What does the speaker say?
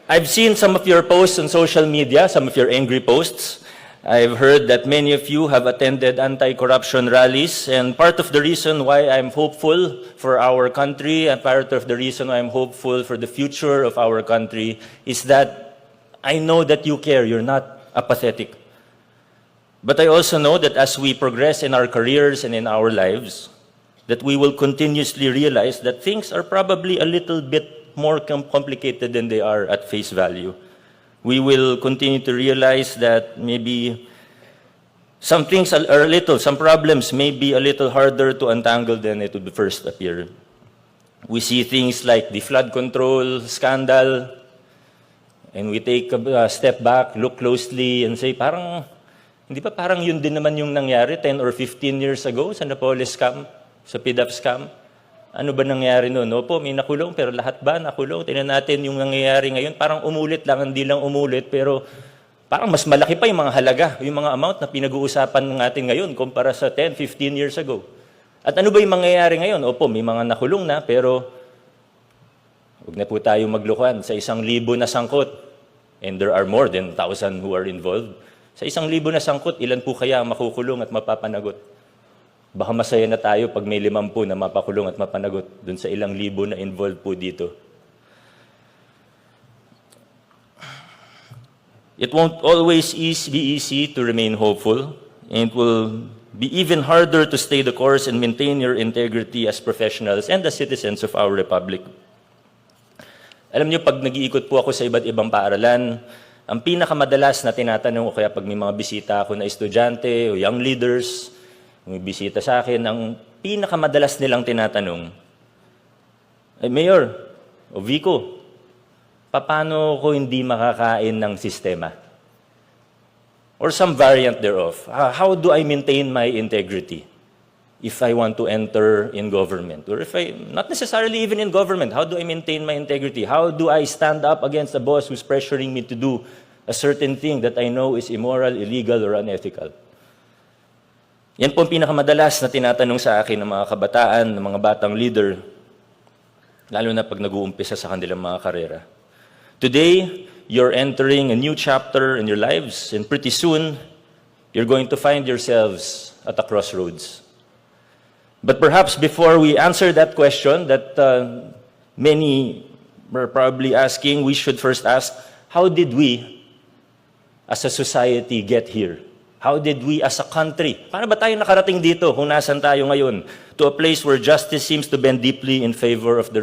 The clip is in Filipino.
I've seen some of your posts on social media, some of your angry posts. I've heard that many of you have attended anti-corruption rallies, and part of the reason why I'm hopeful for our country and part of the reason why I'm hopeful for the future of our country is that I know that you care, you're not apathetic. But I also know that as we progress in our careers and in our lives, that we will continuously realize that things are probably a little bit more complicated than they are at face value. We will continue to realize that maybe some things are a little, some problems may be a little harder to untangle than it would first appear. We see things like the flood control scandal, and we take a step back, look closely, and say, parang, hindi ba parang yun din naman yung nangyari 10 or 15 years ago sa Napoles scam, sa PDAP scam? Ano ba nangyari noon? Opo, may nakulong, pero lahat ba nakulong? Tingnan natin yung nangyayari ngayon. Parang umulit lang, hindi lang umulit, pero parang mas malaki pa yung mga halaga, yung mga amount na pinag-uusapan natin ngayon kumpara sa 10, 15 years ago. At ano ba yung mangyayari ngayon? Opo, may mga nakulong na, pero huwag na po tayo maglukuhan sa 1,000 na sangkot. And there are more than 1,000 who are involved. Sa 1,000 na sangkot, ilan po kaya makukulong at mapapanagot? Baka masaya na tayo pag may 50 na mapakulong at mapanagot dun sa 1,000 na involved po dito. It won't always be easy to remain hopeful, and it will be even harder to stay the course and maintain your integrity as professionals and as citizens of our republic. Alam niyo, pag nag-iikot po ako sa iba't ibang paaralan, ang pinakamadalas na tinatanong ko kaya pag may mga bisita ako na estudyante o young leaders, may bisita sa akin, ang pinakamadalas nilang tinatanong, ay Mayor o Vico, paano ko hindi makakain ng sistema? Or some variant thereof. How do I maintain my integrity if I want to enter in government? Or if not necessarily even in government, how do I maintain my integrity? How do I stand up against a boss who's pressuring me to do a certain thing that I know is immoral, illegal, or unethical? Yan po ang pinakamadalas na tinatanong sa akin ng mga kabataan, ng mga batang leader, lalo na pag nag-uumpisa sa kanilang mga karera. Today, you're entering a new chapter in your lives, and pretty soon, you're going to find yourselves at a crossroads. But perhaps before we answer that question that many were probably asking, we should first ask, how did we, as a society, get here? How did we as a country, paano ba tayo nakarating dito kung nasan tayo ngayon, to a place where justice seems to bend deeply in favor of the